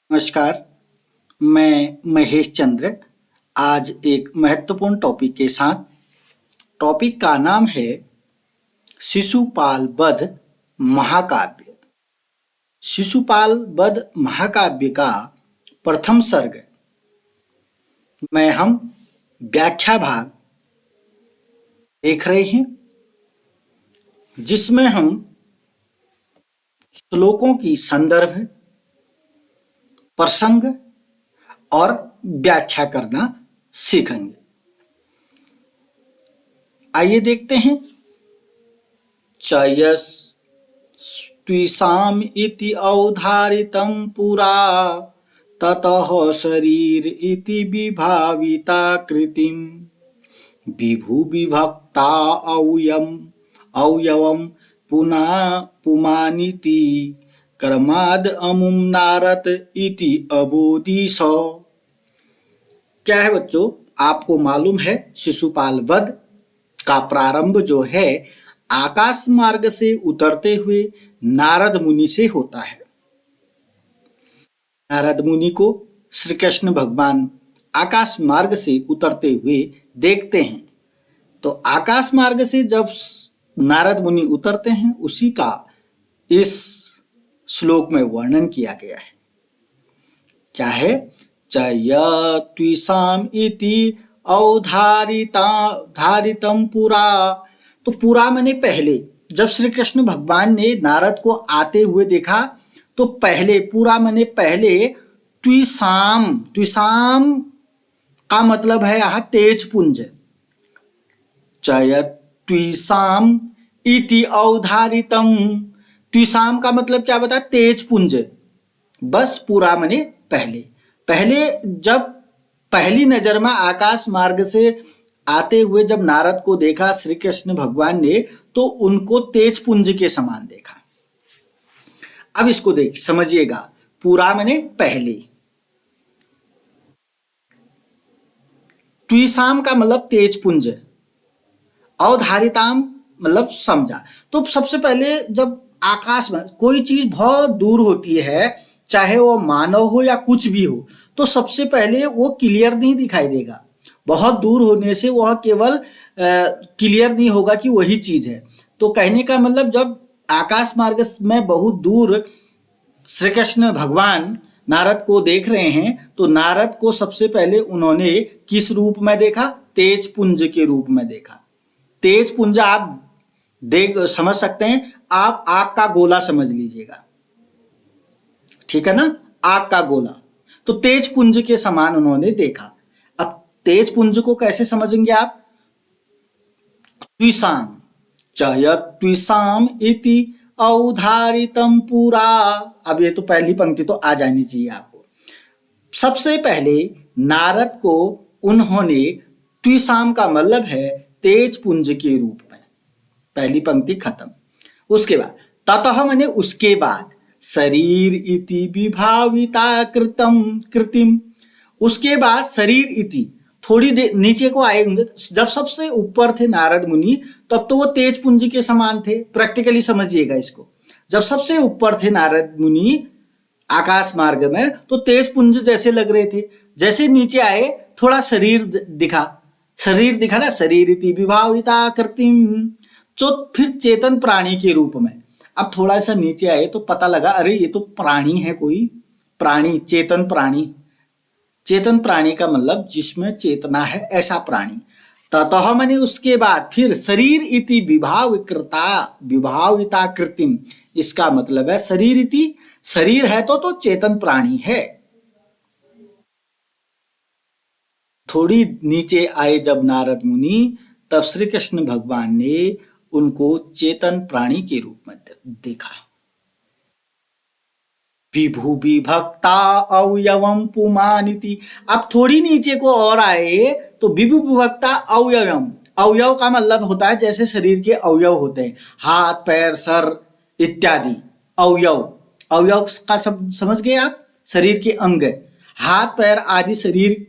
नमस्कार, मैं महेश चंद्र आज एक महत्वपूर्ण टॉपिक के साथ। टॉपिक का नाम है शिशुपाल वध महाकाव्य। शिशुपाल वध महाकाव्य का प्रथम सर्ग में हम व्याख्या भाग देख रहे हैं, जिसमें हम श्लोकों की संदर्भ, प्रसंग और व्याख्या करना सीखेंगे। आइए देखते हैं। चयस्त्विषाम् इति अवधारितं पुरा ततः शरीर इति विभाविता कृतिं विभु विभक्ता अवयवं पुनः पुमानिति कर्माद अमुम नारत इति अबोधिष। क्या है बच्चों, आपको मालूम है शिशुपाल वध का प्रारंभ जो है आकाश मार्ग से उतरते हुए नारद मुनि से होता है। नारद मुनि को श्री कृष्ण भगवान आकाश मार्ग से उतरते हुए देखते हैं, तो आकाश मार्ग से जब नारद मुनि उतरते हैं उसी का इस श्लोक में वर्णन किया गया है। क्या है? चयत्विषाम् इति अवधारितं पुरा। तो पुरा माने पहले। जब श्री कृष्ण भगवान ने नारद को आते हुए देखा तो पहले, पुरा माने पहले, त्विषाम का मतलब है यहाँ तेज पुंज। चयत्विषाम् इति अवधारितं, त्विषाम का मतलब क्या बता? तेज पुंज। बस पुरा माने पहले। पहले जब पहली नजर में आकाश मार्ग से आते हुए जब नारद को देखा श्री कृष्ण भगवान ने, तो उनको तेज पुंज के समान देखा। अब इसको देख समझिएगा। पुरा माने पहले, त्विषाम का मतलब तेज पुंज, अवधारिताम मतलब समझा। तो सबसे पहले जब आकाश में कोई चीज बहुत दूर होती है, चाहे वो मानव हो या कुछ भी हो, तो सबसे पहले वो क्लियर नहीं दिखाई देगा। बहुत दूर होने से वह केवल क्लियर नहीं होगा कि वही चीज है। तो कहने का मतलब जब आकाश मार्ग में बहुत दूर श्री कृष्ण भगवान नारद को देख रहे हैं, तो नारद को सबसे पहले उन्होंने किस रूप में देखा? तेज पुंज के रूप में देखा। तेज पुंज आप देख समझ सकते हैं, आप आग का गोला समझ लीजिएगा, ठीक है ना? आग का गोला। तो तेज पुंज के समान उन्होंने देखा। अब तेज पुंज को कैसे समझेंगे आप? त्विषाम, चयत्विषाम् इति अवधारितं पुरा। अब ये तो पहली पंक्ति तो आ जानी चाहिए आपको। सबसे पहले नारद को उन्होंने, त्विषाम का मतलब है तेज पुंज के रूप में, पहली पंक्ति खत्म। उसके बाद ततः माने उसके बाद, शरीर इति विभाविता कृतिम, उसके बाद शरीर इति, थोड़ी देर नीचे को आएंगे। जब सबसे ऊपर थे नारद मुनि तब तो वो तेज पुंज के समान थे। प्रैक्टिकली समझिएगा इसको। जब सबसे ऊपर थे नारद मुनि आकाश मार्ग में तो तेज पुंज जैसे लग रहे थे। जैसे नीचे आए थोड़ा शरीर दिखा ना, शरीर इति विभाविता कृतिम, जो फिर चेतन प्राणी के रूप में। अब थोड़ा सा नीचे आए तो पता लगा, अरे ये तो प्राणी है, कोई प्राणी, चेतन प्राणी। चेतन प्राणी का मतलब जिसमें चेतना है, ऐसा प्राणी। ततः माने उसके बाद, फिर शरीर इति विभाविता कृतिम, इसका मतलब है शरीर इति, शरीर है तो चेतन प्राणी है। थोड़ी नीचे आए जब नारद मुनि, तब श्री कृष्ण भगवान ने उनको चेतन प्राणी के रूप में देखा। विभु विभक्ता अवयवम पुमानिति। अब थोड़ी नीचे को और आए तो विभु विभक्ता अवयवम, अवयव का मतलब होता है जैसे शरीर के अवयव होते हैं, हाथ, पैर, सर इत्यादि अवयव। अवयव का समझ गए आप? शरीर के अंग, हाथ, पैर आदि शरीर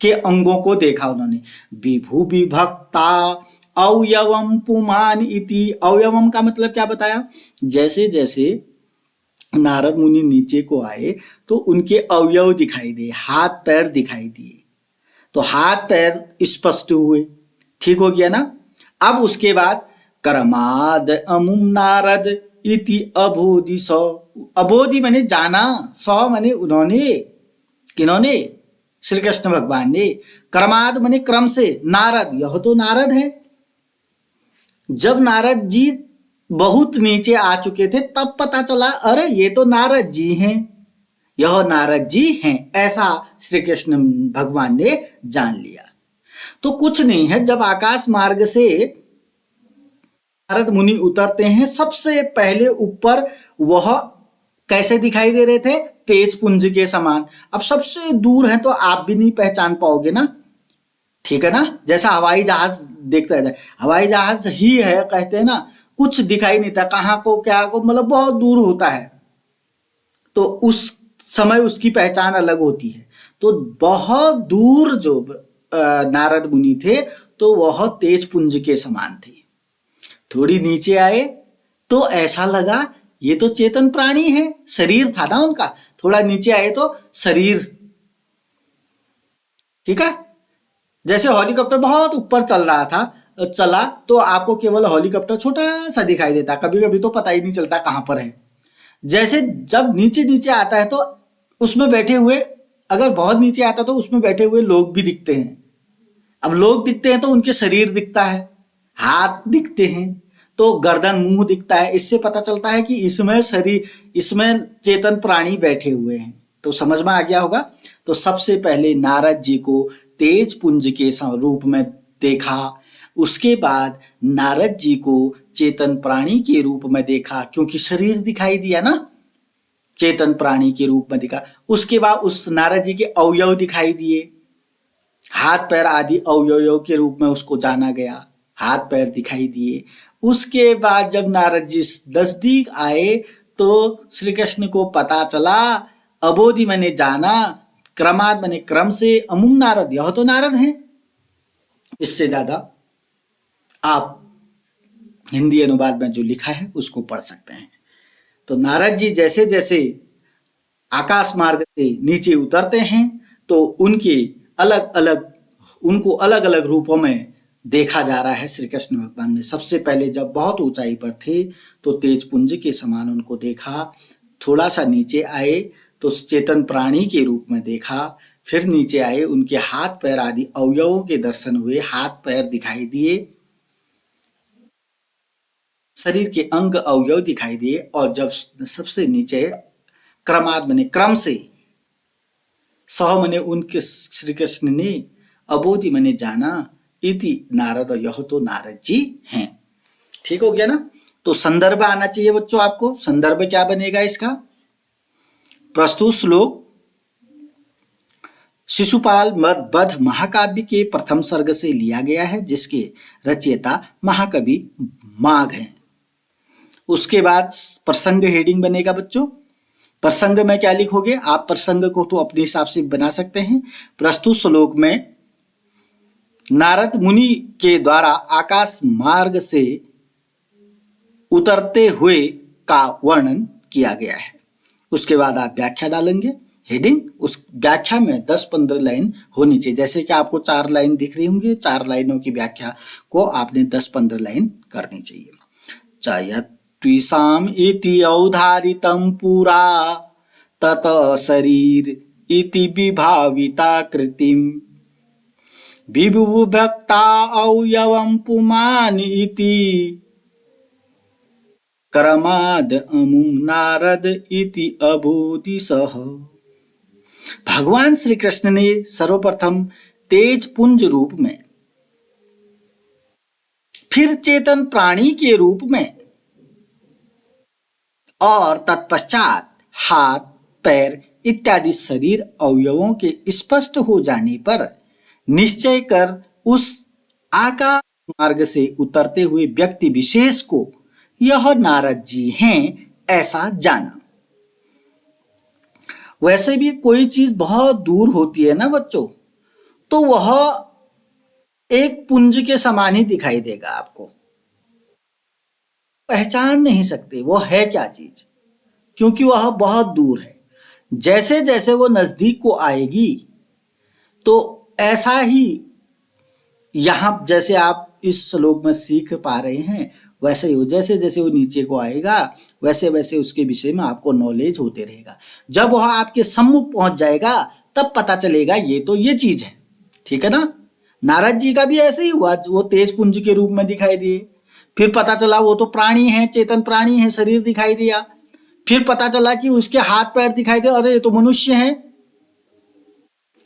के अंगों को देखा उन्होंने। विभु विभक्ता अवयवम पुमान इति, अवयवम का मतलब क्या बताया? जैसे जैसे नारद मुनि नीचे को आए तो उनके अवयव दिखाई दिए, हाथ पैर दिखाई दिए, तो हाथ पैर स्पष्ट हुए, ठीक हो गया ना। अब उसके बाद करमाद अमुम नारद इति अबोधि सौ, अबोधि माने जाना, सौ माने उन्होंने, किन्होंने, श्री कृष्ण भगवान ने, करमाद माने क्रम से, नारद यह तो नारद है। जब नारद जी बहुत नीचे आ चुके थे तब पता चला अरे ये तो नारद जी हैं, यह नारद जी हैं, ऐसा श्री कृष्ण भगवान ने जान लिया। तो कुछ नहीं है, जब आकाश मार्ग से नारद मुनि उतरते हैं सबसे पहले ऊपर वह कैसे दिखाई दे रहे थे, तेज पुंज के समान। अब सबसे दूर है तो आप भी नहीं पहचान पाओगे ना, ठीक है ना। जैसा हवाई जहाज देखता है, हवाई जहाज ही है कहते हैं ना, कुछ दिखाई नहीं था, कहाँ को क्या को, मतलब बहुत दूर होता है, तो उस समय उसकी पहचान अलग होती है। तो बहुत दूर जो नारद मुनि थे तो वह तेज पुंज के समान थे। थोड़ी नीचे आए तो ऐसा लगा ये तो चेतन प्राणी है, शरीर था ना उनका, थोड़ा नीचे आए तो शरीर, ठीक है। जैसे हेलीकॉप्टर बहुत ऊपर चल रहा था, चला तो आपको केवल हेलीकॉप्टर छोटा सा दिखाई देता, कभी कभी तो पता ही नहीं चलता कहाँ पर है। जैसे जब नीचे नीचे आता है तो उसमें बैठे हुए, अगर बहुत नीचे आता तो उसमें बैठे हुए लोग भी दिखते हैं। अब लोग दिखते हैं तो उनके शरीर दिखता है, हाथ दिखते हैं, तो गर्दन मुंह दिखता है, इससे पता चलता है कि इसमें शरीर, इसमें चेतन प्राणी बैठे हुए हैं। तो समझ में आ गया होगा। तो सबसे पहले नारद जी को तेज पुंज के रूप में देखा, उसके बाद नारद जी को चेतन प्राणी के रूप में देखा, क्योंकि शरीर दिखाई दिया ना, चेतन प्राणी के रूप में दिखा। उसके बाद उस नारद जी के अवयव दिखाई दिए, हाथ पैर आदि अवयव के रूप में उसको जाना गया, हाथ पैर दिखाई दिए। उसके बाद जब नारद जी नजदीक आए तो श्री कृष्ण को पता चला, अबोधि मैंने जाना, क्रमाद मैंने क्रम से, अमुम नारद यह तो नारद हैं। इससे ज्यादा आप हिंदी अनुवाद में जो लिखा है उसको पढ़ सकते हैं। तो नारद जी जैसे जैसे आकाश मार्ग से नीचे उतरते हैं तो उनके अलग अलग, उनको अलग अलग रूपों में देखा जा रहा है श्री कृष्ण भगवान ने। सबसे पहले जब बहुत ऊंचाई पर थे तो तेज पुंज के समान उनको देखा, थोड़ा सा नीचे आए तो चेतन प्राणी के रूप में देखा, फिर नीचे आए उनके हाथ पैर आदि अवयवों के दर्शन हुए, हाथ पैर दिखाई दिए, शरीर के अंग अवयव दिखाई दिए, और जब सबसे नीचे क्रमाद मने क्रम से, सह मने उनके श्री कृष्ण ने, अबोधि मने जाना, इति नारद यह तो नारद जी हैं। ठीक हो गया ना। तो संदर्भ आना चाहिए बच्चों आपको। संदर्भ क्या बनेगा इसका? प्रस्तुत श्लोक शिशुपाल वध महाकाव्य के प्रथम सर्ग से लिया गया है, जिसके रचयिता महाकवि माघ हैं। उसके बाद प्रसंग हेडिंग बनेगा बच्चों। प्रसंग में क्या लिखोगे आप? प्रसंग को तो अपने हिसाब से बना सकते हैं। प्रस्तुत श्लोक में नारद मुनि के द्वारा आकाश मार्ग से उतरते हुए का वर्णन किया गया है। उसके बाद आप व्याख्या डालेंगे हेडिंग। उस व्याख्या में 10-15 लाइन होनी चाहिए। जैसे कि आपको 4 लाइन दिख रही होंगी, 4 लाइनों की व्याख्या को आपने 10-15 लाइन करनी चाहिए। चयत्विषाम इति औधारितं पुरा तत शरीर इति विभाविता कृतिम विभुभक्ता अवयवं पुमान इति क्रमाद अमुम नारद इति अबोधि सह। भगवान श्री कृष्ण ने सर्वप्रथम तेज पुंज रूप में, फिर चेतन प्राणी के रूप में, और तत्पश्चात हाथ पैर इत्यादि शरीर अवयवों के स्पष्ट हो जाने पर निश्चय कर उस आकाश मार्ग से उतरते हुए व्यक्ति विशेष को यह नारद जी हैं ऐसा जाना। वैसे भी कोई चीज बहुत दूर होती है ना बच्चों, तो वह एक पुंज के समान ही दिखाई देगा आपको, पहचान नहीं सकते वो है क्या चीज, क्योंकि वह बहुत दूर है। जैसे जैसे वो नजदीक को आएगी तो ऐसा ही यहाँ जैसे आप इस श्लोक में सीख पा रहे हैं वैसे ही हो, जैसे जैसे वो नीचे को आएगा वैसे वैसे उसके विषय में आपको नॉलेज होते रहेगा। जब वह आपके सम्मुख पहुंच जाएगा तब पता चलेगा ये चीज है। ठीक है ना। नारद जी का भी ऐसे ही हुआ, वो तेज पुंज के रूप में दिखाई दिए, फिर पता चला वो तो प्राणी है, चेतन प्राणी है, शरीर दिखाई दिया, फिर पता चला कि उसके हाथ पैर दिखाई दे, अरे ये तो मनुष्य है,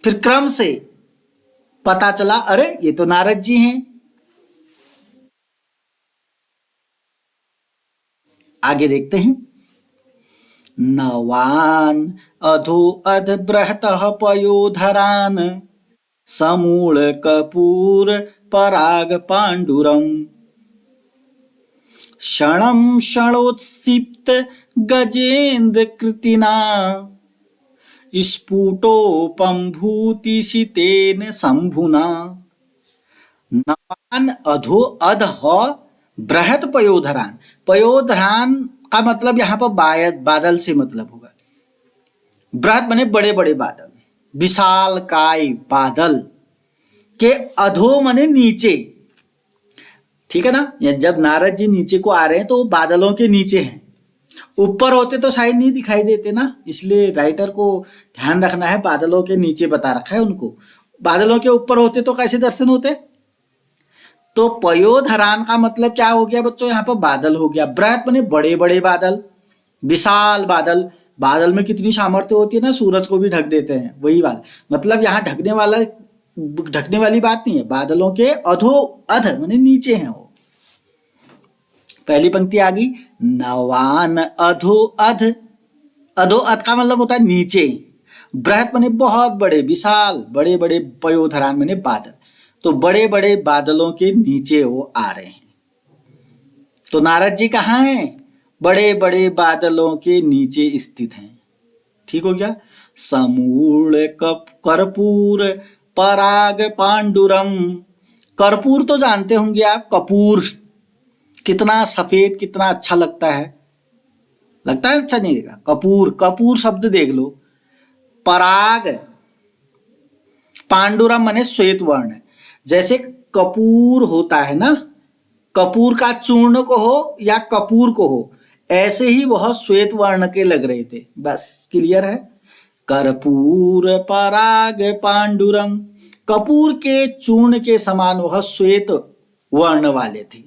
फिर क्रम से पता चला अरे ये तो नारद जी हैं। आगे देखते हैं। नवान अधो अध बृहतः पयोधरान समूल कपूर पराग पांडुरम क्षणं क्षणोत्सिप्त गजेन्द्र कृतिना स्फुटोपम्भूतिशितेन शंभुना। नवान अधो अध बृहत पयोधरान। पयोधरान का मतलब यहाँ पर बादल से मतलब होगा। बृहत माने बड़े बड़े बादल, विशाल काय बादल के अधो माने नीचे। ठीक है ना। या जब नारद जी नीचे को आ रहे हैं तो वो बादलों के नीचे हैं, ऊपर होते तो शायद नहीं दिखाई देते ना, इसलिए राइटर को ध्यान रखना है, बादलों के नीचे बता रखा है उनको। बादलों के ऊपर होते तो कैसे दर्शन होते। तो पयोधरान का मतलब क्या हो गया बच्चों, यहाँ पर बादल हो गया। बृहत माने बड़े बड़े बादल, विशाल बादल। बादल में कितनी सामर्थ्य होती है ना, सूरज को भी ढक देते हैं, वही बात। मतलब यहाँ ढकने वाली बात नहीं है। बादलों के अधो अध माने नीचे हैं वो। पहली पंक्ति आ गई, नवान अधो अध। अधो अध का मतलब होता है नीचे। बृहत माने बहुत बड़े, विशाल, बड़े बड़े, पयोधरान माने बादल। तो बड़े बड़े बादलों के नीचे वो आ रहे हैं। तो नारद जी कहाँ हैं, बड़े बड़े बादलों के नीचे स्थित हैं। ठीक हो गया। समूल कर्पूर पराग पांडुरम। कर्पूर तो जानते होंगे आप, कपूर कितना सफेद, कितना अच्छा लगता है। लगता है अच्छा नहीं लगेगा। कपूर, कपूर शब्द देख लो। पराग, पांडुरम माने श्वेत वर्ण। जैसे कपूर होता है ना, कपूर का चूर्ण को हो या कपूर को हो, ऐसे ही वह श्वेत वर्ण के लग रहे थे। बस क्लियर है। कर्पूर पराग पांडुरम, कपूर के चूर्ण के समान वह श्वेत वर्ण वाले थे,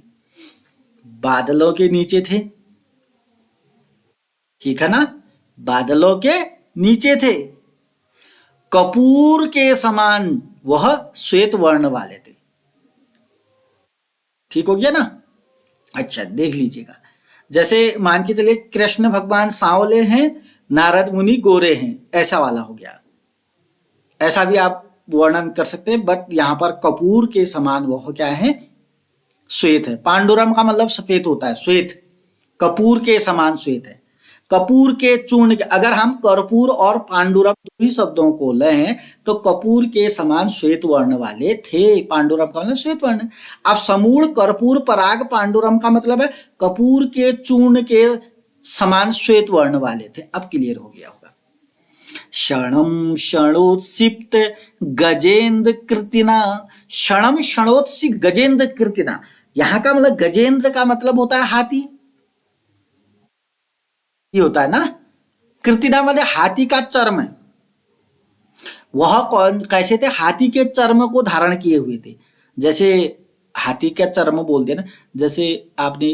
बादलों के नीचे थे। ठीक है ना। बादलों के नीचे थे, कपूर के समान वह श्वेत वर्ण वाले थे। ठीक हो गया ना। अच्छा देख लीजिएगा, जैसे मान के चलिए कृष्ण भगवान सांवले हैं, नारद मुनि गोरे हैं, ऐसा वाला हो गया। ऐसा भी आप वर्णन कर सकते हैं, बट यहां पर कपूर के समान वह क्या है, श्वेत है। पांडुरम का मतलब सफेद होता है, श्वेत। कपूर के समान श्वेत है। कपूर के चूर्ण के, अगर हम कर्पूर और पांडुरम दो ही शब्दों को लें तो कपूर के समान श्वेत वर्ण वाले थे। पांडुरम का मतलब श्वेत वर्ण। अब समूल कर्पूर पराग पांडुरम का मतलब है कपूर के चूर्ण के समान श्वेत वर्ण वाले थे। अब क्लियर हो गया होगा। क्षणम क्षणोत्सिप्त गजेंद्र कृतिना। क्षणम क्षणोत्सिप्त गजेंद्र कृतिना, यहां का मतलब गजेंद्र का मतलब होता है हाथी, ये होता है ना। कृतिना मतलब हाथी का चर्म। वह कौन कैसे थे, हाथी के चर्म को धारण किए हुए थे। जैसे हाथी का चर्म बोलते हैं ना, जैसे आपने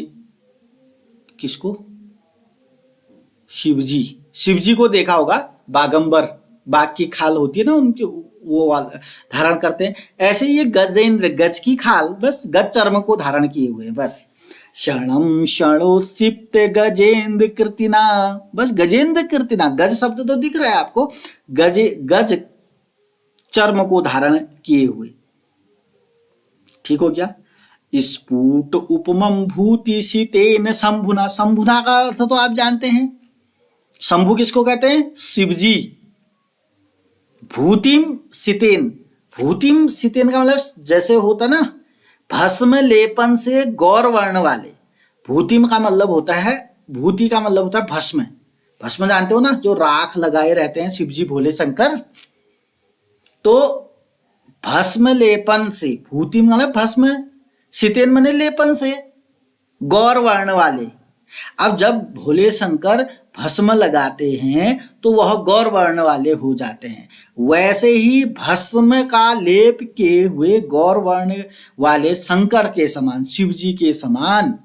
किसको, शिवजी को देखा होगा, बागंबर, बाघ की खाल होती है ना उनके, वो वाला धारण करते हैं। ऐसे ही ये गजेंद्र, गज की खाल, बस गज चर्म को धारण किए हुए हैं। बस क्षणम क्षणोत्सिप्त गजेंद्र कृतिना, बस गजेंद्र कृतिना, गज शब्द तो दिख रहा है आपको, गज चर्म को धारण किए हुए। ठीक हो गया। स्फुट उपमम भूति शीतेन शंभुना। शंभुना का अर्थ तो आप जानते हैं, शंभु किसको कहते हैं, शिवजी। भूतिम शीतेन, भूतिम शीतेन का मतलब जैसे होता ना भस्म लेपन से गौर वर्ण वाले। भूतिम का मतलब होता है, भूति का मतलब होता है भस्म, भस्म जानते हो ना, जो राख लगाए रहते हैं शिव जी भोले शंकर। तो भस्म लेपन से, भूति माने भस्म, सितेन माने लेपन से, गौर वर्ण वाले। अब जब भोले शंकर भस्म लगाते हैं तो वह गौर वर्ण वाले हो जाते हैं। वैसे ही भस्म का लेप किए हुए गौर वर्ण वाले शंकर के समान, शिव जी के समान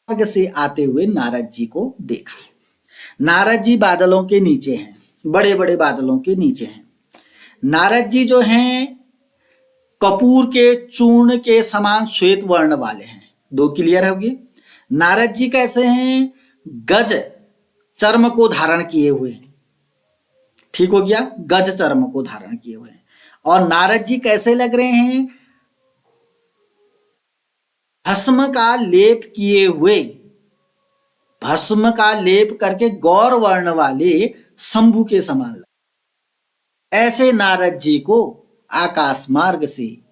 मार्ग से आते हुए नारद जी को देखा। नारद जी बादलों के नीचे हैं, बड़े बड़े बादलों के नीचे हैं। नारद जी जो हैं कपूर के चूर्ण के समान श्वेत वर्ण वाले हैं। दो क्लियर होगी। नारद जी कैसे हैं? गज चर्म को धारण किए हुए हैं। ठीक हो गया, गज चर्म को धारण किए हुए हैं। और नारद जी कैसे लग रहे हैं? भस्म का लेप किए हुए, भस्म का लेप करके गौर वर्ण वाले शंभु के समान। ऐसे नारद जी को आकाश मार्ग से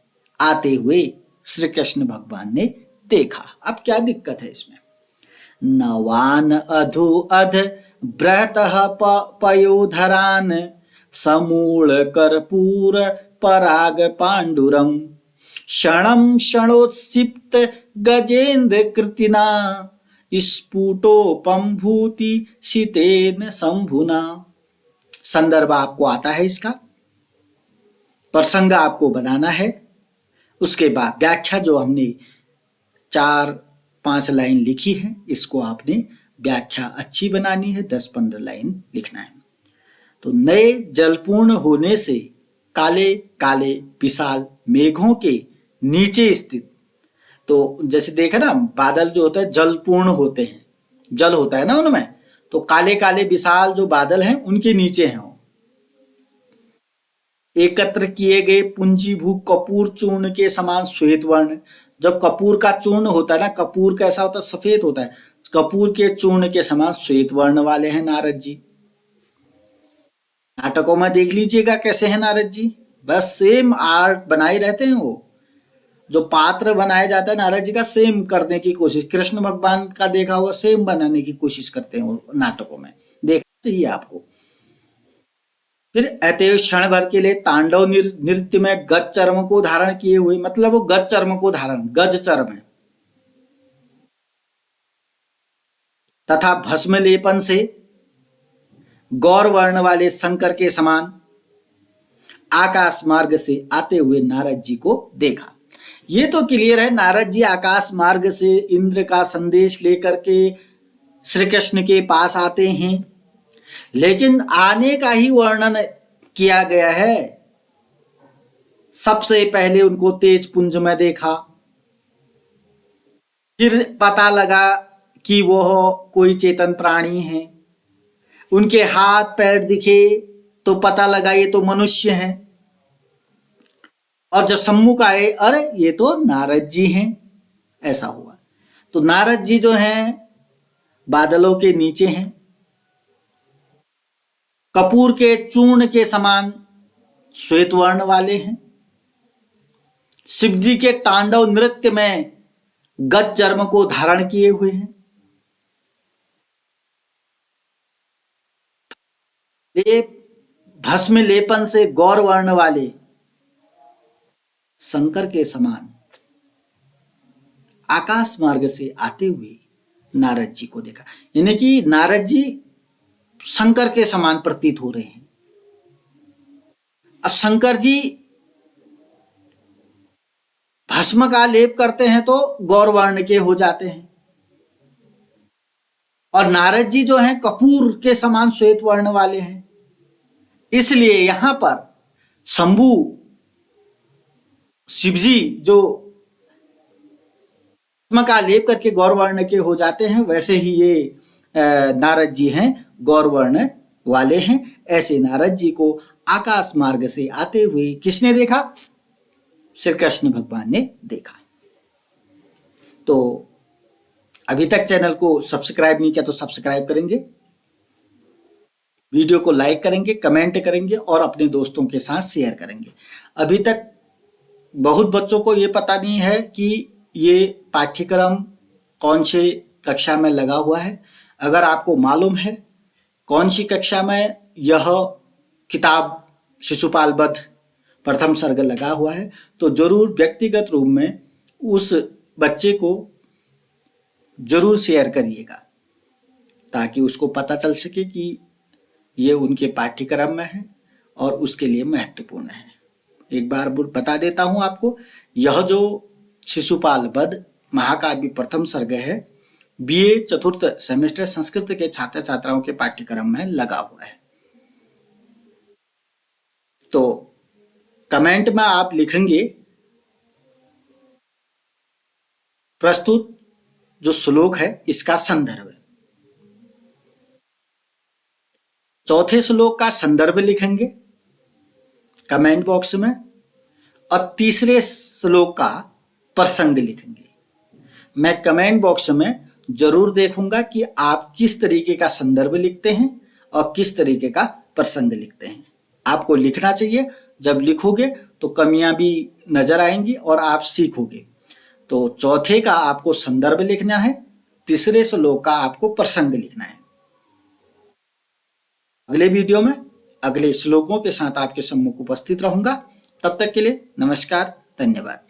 आते हुए श्री कृष्ण भगवान ने देखा। अब क्या दिक्कत है इसमें? नवान अधु अध ब्रहत पयोधरान समूल कर्पूर पराग पांडुरम क्षणम क्षणोत्सिप्त गजेन्द्र कृतिना स्फुटोपम्भूति शीतेन शंभुना। संदर्भ आपको आता है, इसका प्रसंग आपको बनाना है। उसके बाद व्याख्या जो हमने 4-5 लाइन लिखी है, इसको आपने व्याख्या अच्छी बनानी है, 10-15 लाइन लिखना है। तो नए जलपूर्ण होने से काले काले विशाल मेघों के नीचे स्थित, तो जैसे देखा ना, बादल जो होता है जलपूर्ण होते हैं, जल होता है ना उनमें, तो काले काले विशाल जो बादल हैं उनके नीचे हैं वो। एकत्र किए गए पुंजीभूत कपूर चूर्ण के समान श्वेत वर्ण। जब कपूर का चूर्ण होता है ना, कपूर कैसा होता है? सफेद होता है। कपूर के चूर्ण के समान श्वेत वर्ण वाले हैं नारद जी। नाटकों में देख लीजिएगा कैसे हैं नारद जी, बस सेम आर्ट बनाए रहते हैं। वो जो पात्र बनाया जाता है नारद जी का, सेम करने की कोशिश, कृष्ण भगवान का देखा हुआ सेम बनाने की कोशिश करते हैं वो नाटकों में, देखना चाहिए आपको। फिर अतएव क्षण भर के लिए तांडव नृत्य में गज चर्म को धारण किए हुए, मतलब वो गज चर्म को धारण, गज चर्म है, तथा भस्म लेपन से गौर वर्ण वाले शंकर के समान आकाश मार्ग से आते हुए नारद जी को देखा। ये तो क्लियर है, नारद जी आकाश मार्ग से इंद्र का संदेश लेकर के श्री कृष्ण के पास आते हैं, लेकिन आने का ही वर्णन किया गया है। सबसे पहले उनको तेज पुंज में देखा, फिर पता लगा कि वह कोई चेतन प्राणी है, उनके हाथ पैर दिखे तो पता लगा ये तो मनुष्य हैं, और जब सम्मुख आए, अरे ये तो नारद जी हैं, ऐसा हुआ। तो नारद जी जो हैं बादलों के नीचे हैं, कपूर के चूर्ण के समान श्वेत वर्ण वाले हैं, शिव जी के तांडव नृत्य में गज चर्म को धारण किए हुए हैं, भस्म लेपन से गौर वर्ण वाले शंकर के समान आकाश मार्ग से आते हुए नारद जी को देखा। यानी कि नारद जी शंकर के समान प्रतीत हो रहे हैं। अब शंकर जी भस्म का लेप करते हैं तो गौर वर्ण के हो जाते हैं, और नारद जी जो हैं कपूर के समान श्वेत वर्ण वाले हैं। इसलिए यहां पर शंभु शिवजी जो भस्म का लेप करके गौर वर्ण के हो जाते हैं, वैसे ही ये नारद जी हैं गौर वर्ण वाले हैं। ऐसे नारद जी को आकाश मार्ग से आते हुए किसने देखा? श्री कृष्ण भगवान ने देखा। तो अभी तक चैनल को सब्सक्राइब नहीं किया तो सब्सक्राइब करेंगे, वीडियो को लाइक करेंगे, कमेंट करेंगे और अपने दोस्तों के साथ शेयर करेंगे। अभी तक बहुत बच्चों को ये पता नहीं है कि ये पाठ्यक्रम कौन से कक्षा में लगा हुआ है। अगर आपको मालूम है कौन सी कक्षा में यह किताब शिशुपाल वध प्रथम सर्ग लगा हुआ है, तो जरूर व्यक्तिगत रूप में उस बच्चे को जरूर शेयर करिएगा, ताकि उसको पता चल सके कि ये उनके पाठ्यक्रम में है और उसके लिए महत्वपूर्ण है। एक बार बता देता हूं आपको, यह जो शिशुपाल वध महाकाव्य प्रथम सर्ग है, बीए चतुर्थ सेमेस्टर संस्कृत के छात्र छात्राओं के पाठ्यक्रम में लगा हुआ है। तो कमेंट में आप लिखेंगे प्रस्तुत जो श्लोक है इसका संदर्भ। चौथे श्लोक का संदर्भ लिखेंगे कमेंट बॉक्स में, और तीसरे श्लोक का प्रसंग लिखेंगे। मैं कमेंट बॉक्स में जरूर देखूंगा कि आप किस तरीके का संदर्भ लिखते हैं और किस तरीके का प्रसंग लिखते हैं। आपको लिखना चाहिए, जब लिखोगे तो कमियां भी नजर आएंगी और आप सीखोगे। तो चौथे का आपको संदर्भ लिखना है, तीसरे श्लोक का आपको प्रसंग लिखना है। अगले वीडियो में अगले श्लोकों के साथ आपके सम्मुख उपस्थित रहूंगा। तब तक के लिए नमस्कार, धन्यवाद।